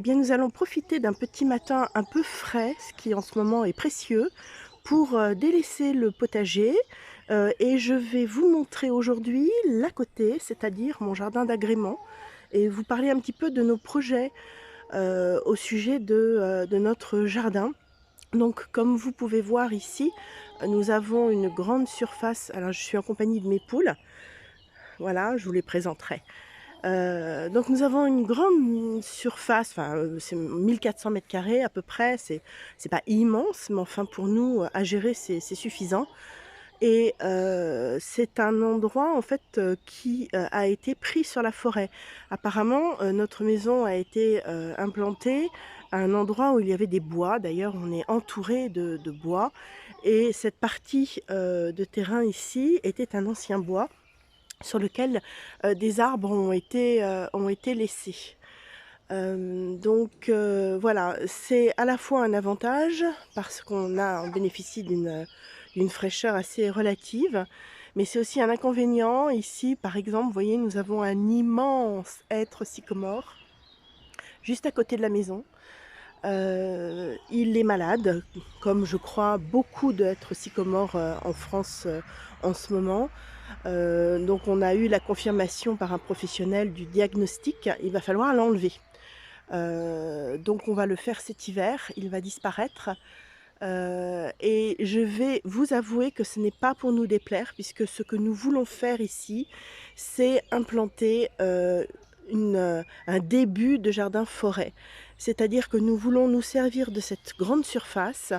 bien, nous allons profiter d'un petit matin un peu frais, ce qui en ce moment est précieux, pour délaisser le potager. Et je vais vous montrer aujourd'hui l'à côté, c'est-à-dire mon jardin d'agrément, et vous parler un petit peu de nos projets au sujet de notre jardin. Donc, comme vous pouvez voir ici, nous avons une grande surface. Alors, je suis en compagnie de mes poules. Voilà, je vous les présenterai. Donc nous avons une grande surface, enfin, c'est 1 400 m² à peu près, c'est pas immense, mais enfin pour nous, à gérer, c'est suffisant. Et c'est un endroit en fait, qui, a été pris sur la forêt. Apparemment, notre maison a été, implantée à un endroit où il y avait des bois. D'ailleurs, on est entouré de bois et cette partie, de terrain ici était un ancien bois sur lequel, des arbres ont été laissés. Donc voilà, c'est à la fois un avantage parce on bénéficie d'une fraîcheur assez relative, mais c'est aussi un inconvénient. Ici, par exemple, vous voyez, nous avons un immense hêtre sycomore juste à côté de la maison. Il est malade, comme je crois beaucoup d'êtres sycomores, en France, en ce moment. Donc on a eu la confirmation par un professionnel du diagnostic, il va falloir l'enlever. Donc on va le faire cet hiver, il va disparaître. Et je vais vous avouer que ce n'est pas pour nous déplaire, puisque ce que nous voulons faire ici, c'est implanter un début de jardin-forêt. C'est-à-dire que nous voulons nous servir de cette grande surface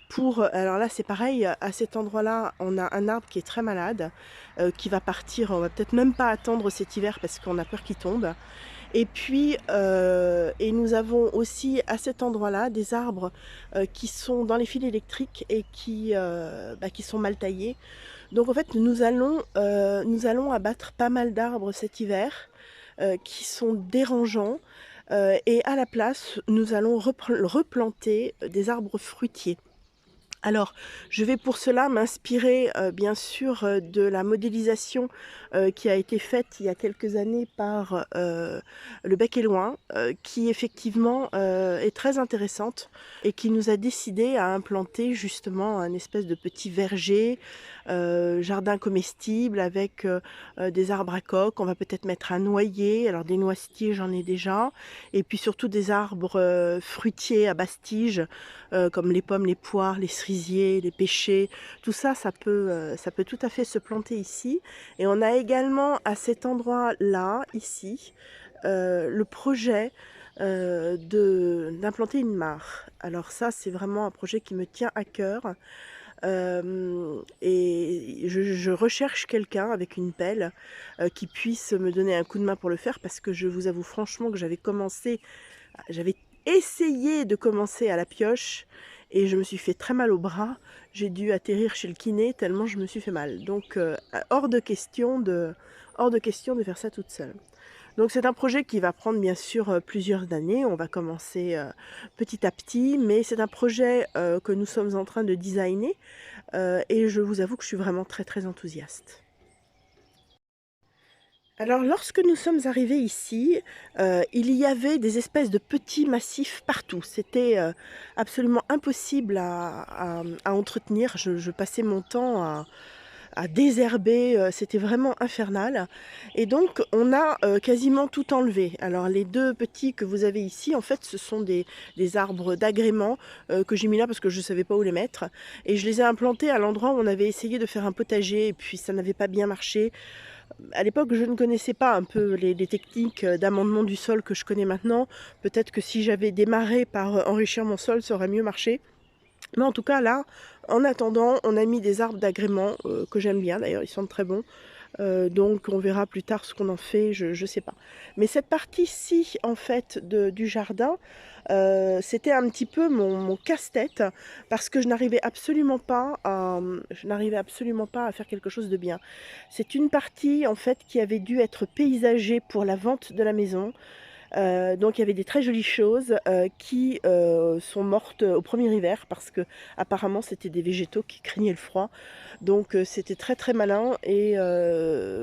pour... Alors là, c'est pareil, à cet endroit-là, on a un arbre qui est très malade, qui va partir, on va peut-être même pas attendre cet hiver parce qu'on a peur qu'il tombe. Et puis, et nous avons aussi à cet endroit-là des arbres qui sont dans les fils électriques et qui sont mal taillés. Donc en fait, nous allons abattre pas mal d'arbres cet hiver qui sont dérangeants. Et à la place, nous allons replanter des arbres fruitiers. Alors, je vais pour cela m'inspirer, bien sûr, de la modélisation, qui a été faite il y a quelques années par, Le Bec et Loin, qui effectivement, est très intéressante et qui nous a décidé à implanter justement un espèce de petit verger, jardin comestible avec, des arbres à coque. On va peut-être mettre un noyer, alors des noisetiers, j'en ai déjà, et puis surtout des arbres, fruitiers à basse tige, comme les pommes, les poires, les cerisiers, les pêchers, tout ça, ça peut tout à fait se planter ici. Et on a également à cet endroit-là, ici, le projet d'implanter une mare. Alors ça, c'est vraiment un projet qui me tient à cœur. Et je recherche quelqu'un avec une pelle qui puisse me donner un coup de main pour le faire, parce que je vous avoue franchement que j'avais essayé de commencer à la pioche et je me suis fait très mal au bras. J'ai dû atterrir chez le kiné tellement je me suis fait mal. Donc hors de question de faire ça toute seule. Donc c'est un projet qui va prendre bien sûr plusieurs années. On va commencer petit à petit, mais c'est un projet que nous sommes en train de designer et je vous avoue que je suis vraiment très très enthousiaste. Alors lorsque nous sommes arrivés ici, il y avait des espèces de petits massifs partout. C'était, absolument impossible à entretenir. Je passais mon temps à désherber, c'était vraiment infernal. Et donc on a, quasiment tout enlevé. Alors les 2 petits que vous avez ici, en fait, ce sont des arbres d'agrément, que j'ai mis là parce que je ne savais pas où les mettre. Et je les ai implantés à l'endroit où on avait essayé de faire un potager et puis ça n'avait pas bien marché. À l'époque, je ne connaissais pas un peu les techniques d'amendement du sol que je connais maintenant. Peut-être que si j'avais démarré par enrichir mon sol, ça aurait mieux marché. Mais en tout cas, là, en attendant, on a mis des arbres d'agrément que j'aime bien. D'ailleurs, ils sont très bons. Donc, on verra plus tard ce qu'on en fait, je ne sais pas. Mais cette partie-ci, en fait, du jardin, c'était un petit peu mon casse-tête parce que je n'arrivais absolument pas à faire quelque chose de bien. C'est une partie, en fait, qui avait dû être paysagée pour la vente de la maison. Donc il y avait des très jolies choses qui sont mortes au premier hiver parce que apparemment c'était des végétaux qui craignaient le froid. Donc c'était très très malin et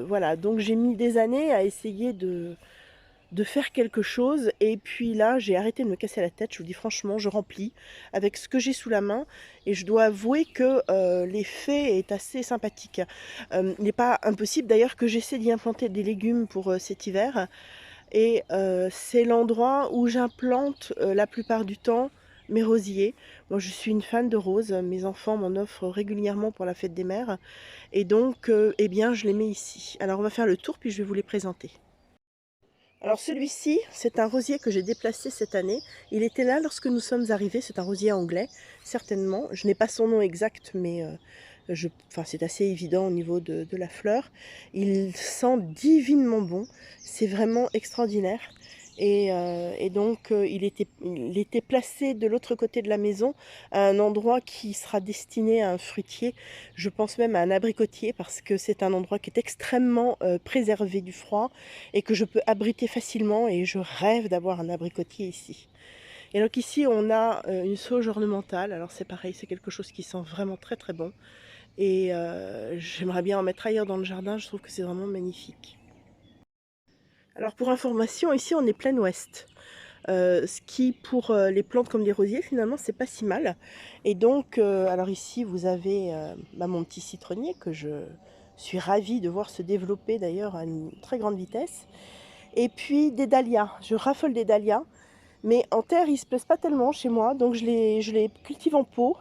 voilà. Donc j'ai mis des années à essayer de faire quelque chose et puis là, j'ai arrêté de me casser la tête, je vous dis franchement, je remplis avec ce que j'ai sous la main et je dois avouer que, l'effet est assez sympathique. Il n'est pas impossible d'ailleurs que j'essaie d'y implanter des légumes pour, cet hiver et c'est l'endroit où j'implante, la plupart du temps mes rosiers. Moi, je suis une fan de roses, mes enfants m'en offrent régulièrement pour la fête des mères et donc eh bien, je les mets ici. Alors on va faire le tour puis je vais vous les présenter. Alors celui-ci, c'est un rosier que j'ai déplacé cette année. Il était là lorsque nous sommes arrivés, c'est un rosier anglais, certainement. Je n'ai pas son nom exact, mais enfin, c'est assez évident au niveau de la fleur. Il sent divinement bon, c'est vraiment extraordinaire. Et donc il était placé de l'autre côté de la maison, à un endroit qui sera destiné à un fruitier, je pense même à un abricotier, parce que c'est un endroit qui est extrêmement préservé du froid et que je peux abriter facilement et je rêve d'avoir un abricotier ici. Et donc ici on a une sauge ornementale, alors c'est pareil, c'est quelque chose qui sent vraiment très très bon et j'aimerais bien en mettre ailleurs dans le jardin, je trouve que c'est vraiment magnifique. Alors pour information, ici on est plein ouest, ce qui pour les plantes comme des rosiers finalement c'est pas si mal. Et donc alors ici vous avez mon petit citronnier que je suis ravie de voir se développer d'ailleurs à une très grande vitesse. Et puis des dahlias, je raffole des dahlias, mais en terre ils se plaisent pas tellement chez moi, donc je les cultive en pot.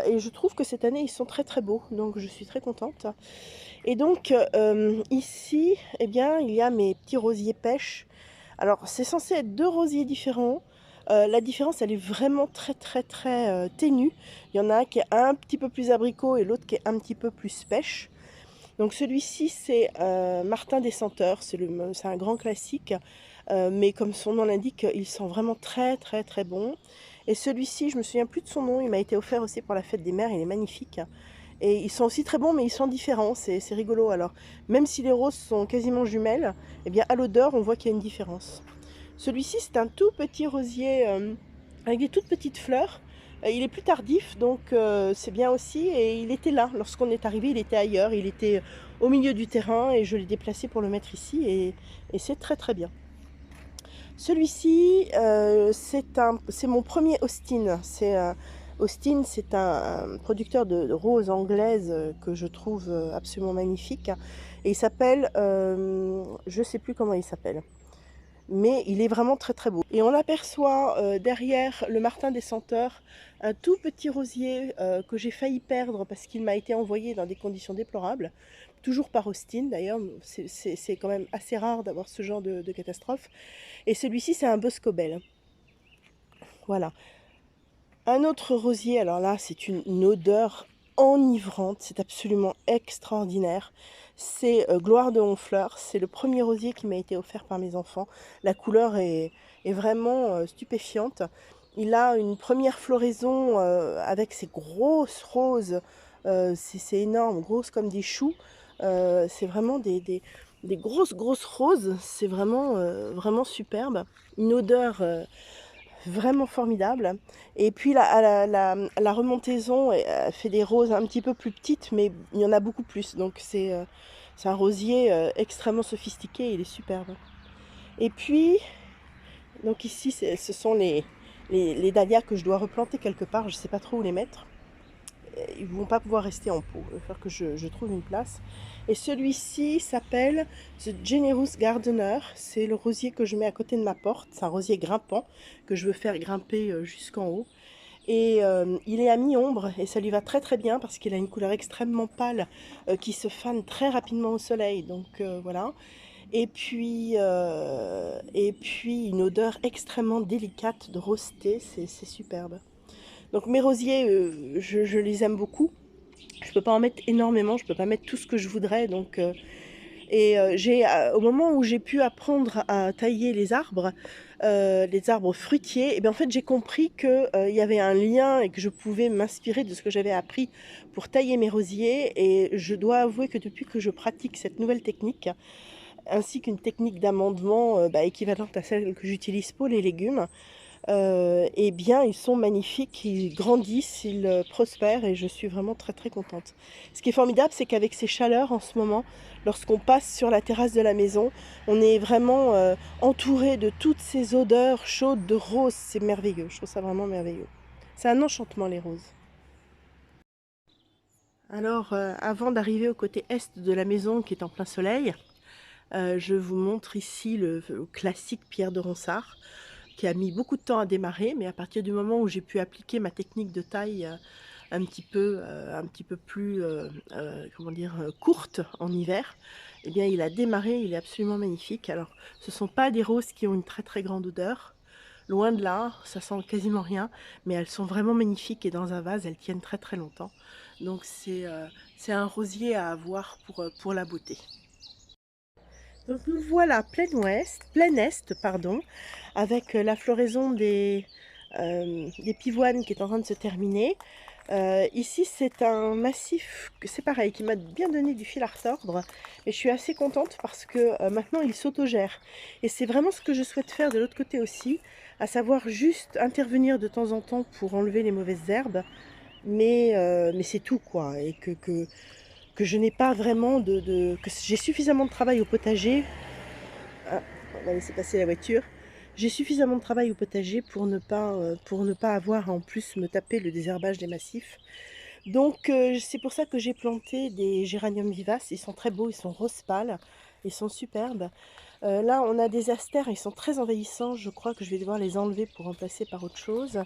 Et je trouve que cette année ils sont très très beaux, donc je suis très contente. Et donc ici, eh bien, il y a mes petits rosiers pêche. Alors c'est censé être deux rosiers différents. La différence elle est vraiment très très très ténue. Il y en a un qui est un petit peu plus abricot et l'autre qui est un petit peu plus pêche. Donc celui-ci c'est Martin des Senteurs, c'est un grand classique, mais comme son nom l'indique, il sent vraiment très très très bon. Et celui-ci, je me souviens plus de son nom, il m'a été offert aussi pour la fête des mères, il est magnifique. Et ils sont aussi très bons, mais ils sont différents, c'est rigolo. Alors, même si les roses sont quasiment jumelles, eh bien à l'odeur, on voit qu'il y a une différence. Celui-ci, c'est un tout petit rosier avec des toutes petites fleurs. Il est plus tardif, donc c'est bien aussi. Et il était là, lorsqu'on est arrivé, il était ailleurs. Il était au milieu du terrain et je l'ai déplacé pour le mettre ici. Et c'est très très bien. Celui-ci, c'est mon premier Austin. Austin, c'est un producteur de roses anglaises que je trouve absolument magnifique. Et il s'appelle, je ne sais plus comment il s'appelle, mais il est vraiment très très beau. Et on aperçoit derrière le Martin des Senteurs un tout petit rosier que j'ai failli perdre parce qu'il m'a été envoyé dans des conditions déplorables, toujours par Austin d'ailleurs, c'est quand même assez rare d'avoir ce genre de catastrophe. Et celui-ci c'est un Boscobel. Voilà. Un autre rosier, alors là c'est une odeur enivrante, c'est absolument extraordinaire. C'est Gloire de Honfleur, c'est le premier rosier qui m'a été offert par mes enfants. La couleur est vraiment stupéfiante. Il a une première floraison avec ses grosses roses, c'est énorme, grosses comme des choux. C'est vraiment des grosses grosses roses, c'est vraiment, vraiment superbe. Une odeur vraiment formidable. Et puis la remontaison fait des roses un petit peu plus petites, mais il y en a beaucoup plus. Donc c'est un rosier extrêmement sophistiqué, il est superbe. Et puis, donc ici, ce sont les dahlias que je dois replanter quelque part, je ne sais pas trop où les mettre. Ils ne vont pas pouvoir rester en pot, il va falloir que je trouve une place. Et celui-ci s'appelle The Generous Gardener, c'est le rosier que je mets à côté de ma porte, c'est un rosier grimpant que je veux faire grimper jusqu'en haut. Et il est à mi-ombre et ça lui va très très bien parce qu'il a une couleur extrêmement pâle qui se fane très rapidement au soleil, donc voilà. Et puis une odeur extrêmement délicate de rosée, c'est superbe. Donc mes rosiers, je les aime beaucoup. Je peux pas en mettre énormément, je peux pas mettre tout ce que je voudrais. Donc, au moment où j'ai pu apprendre à tailler les arbres fruitiers, et bien en fait j'ai compris qu'il y avait un lien et que je pouvais m'inspirer de ce que j'avais appris pour tailler mes rosiers. Et je dois avouer que depuis que je pratique cette nouvelle technique, ainsi qu'une technique d'amendement équivalente à celle que j'utilise pour les légumes, eh bien, ils sont magnifiques, ils grandissent, ils, prospèrent et je suis vraiment très, très contente. Ce qui est formidable, c'est qu'avec ces chaleurs en ce moment, lorsqu'on passe sur la terrasse de la maison, on est vraiment, entouré de toutes ces odeurs chaudes de roses. C'est merveilleux, je trouve ça vraiment merveilleux. C'est un enchantement les roses. Alors, avant d'arriver au côté est de la maison qui est en plein soleil, je vous montre ici le classique Pierre de Ronsard, qui a mis beaucoup de temps à démarrer, mais à partir du moment où j'ai pu appliquer ma technique de taille, un petit peu plus, comment dire? Courte en hiver, eh bien il a démarré, il est absolument magnifique. Alors ce sont pas des roses qui ont une très, très grande odeur, loin de là, ça sent quasiment rien, mais elles sont vraiment magnifiques et dans un vase, elles tiennent très, très longtemps. Donc c'est un rosier à avoir pour la beauté. Donc nous voilà plein est, pardon, avec la floraison des pivoines qui est en train de se terminer. Ici c'est un massif, c'est pareil, qui m'a bien donné du fil à retordre. Et je suis assez contente parce que maintenant il s'autogère. Et c'est vraiment ce que je souhaite faire de l'autre côté aussi, à savoir juste intervenir de temps en temps pour enlever les mauvaises herbes. Mais c'est tout quoi, et que je n'ai pas vraiment que j'ai suffisamment de travail au potager. Ah, on va laisser passer la voiture. J'ai suffisamment de travail au potager pour ne pas avoir à en plus me taper le désherbage des massifs. Donc c'est pour ça que j'ai planté des géraniums vivaces. Ils sont très beaux, ils sont rose pâle, ils sont superbes. Là on a des astères, ils sont très envahissants. Je crois que je vais devoir les enlever pour remplacer par autre chose.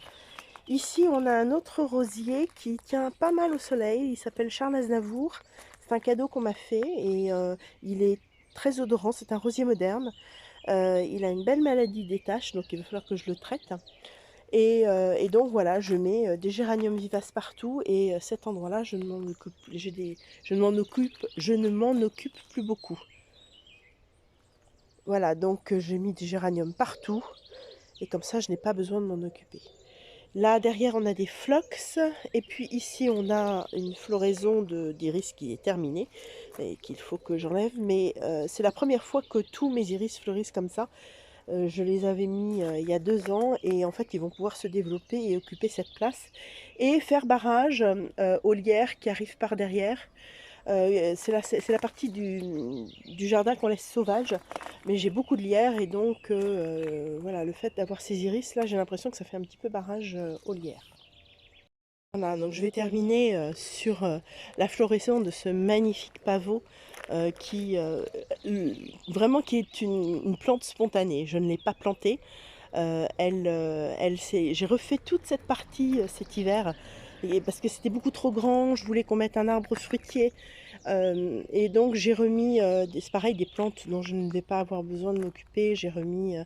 Ici on a un autre rosier qui tient pas mal au soleil. Il s'appelle Charles Aznavour. C'est un cadeau qu'on m'a fait et il est très odorant. C'est un rosier moderne. Il a une belle maladie des taches, donc il va falloir que je le traite. Et donc voilà, je mets des géraniums vivaces partout et cet endroit-là, je ne m'en occupe, je ne m'en occupe plus beaucoup. Voilà, donc j'ai mis des géraniums partout et comme ça, je n'ai pas besoin de m'en occuper. Là, derrière, on a des phlox et puis ici, on a une floraison d'iris qui est terminée et qu'il faut que j'enlève. Mais c'est la première fois que tous mes iris fleurissent comme ça. Je les avais mis il y a 2 ans et en fait, ils vont pouvoir se développer et occuper cette place et faire barrage aux lierres qui arrivent par derrière. C'est la partie du jardin qu'on laisse sauvage, mais j'ai beaucoup de lierre et donc voilà, le fait d'avoir ces iris là, j'ai l'impression que ça fait un petit peu barrage aux lierres. Voilà, donc je vais terminer sur la floraison de ce magnifique pavot qui vraiment qui est une plante spontanée. Je ne l'ai pas plantée. J'ai refait toute cette partie cet hiver parce que c'était beaucoup trop grand. Je voulais qu'on mette un arbre fruitier et donc j'ai remis, c'est pareil, des plantes dont je ne vais pas avoir besoin de m'occuper. J'ai remis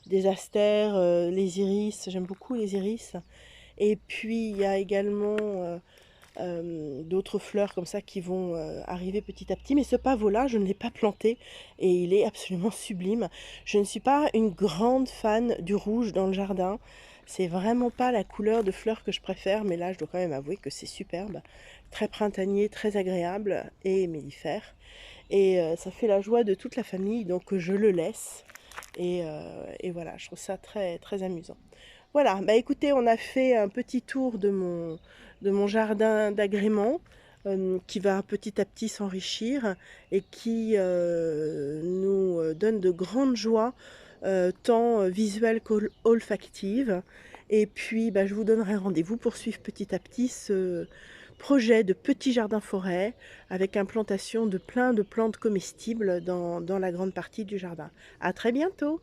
des astères, les iris. J'aime beaucoup les iris. Et puis il y a également d'autres fleurs comme ça qui vont arriver petit à petit. Mais ce pavot-là, je ne l'ai pas planté et il est absolument sublime. Je ne suis pas une grande fan du rouge dans le jardin. C'est vraiment pas la couleur de fleurs que je préfère, mais là je dois quand même avouer que c'est superbe. Très printanier, très agréable et mellifère. Et ça fait la joie de toute la famille, donc je le laisse. Et voilà, je trouve ça très, très amusant. Voilà, bah écoutez, on a fait un petit tour de mon jardin d'agrément qui va petit à petit s'enrichir et qui nous donne de grandes joies, tant visuelles qu'olfactives. Et puis, bah, je vous donnerai rendez-vous pour suivre petit à petit ce projet de petit jardin forêt avec implantation de plein de plantes comestibles dans la grande partie du jardin. À très bientôt!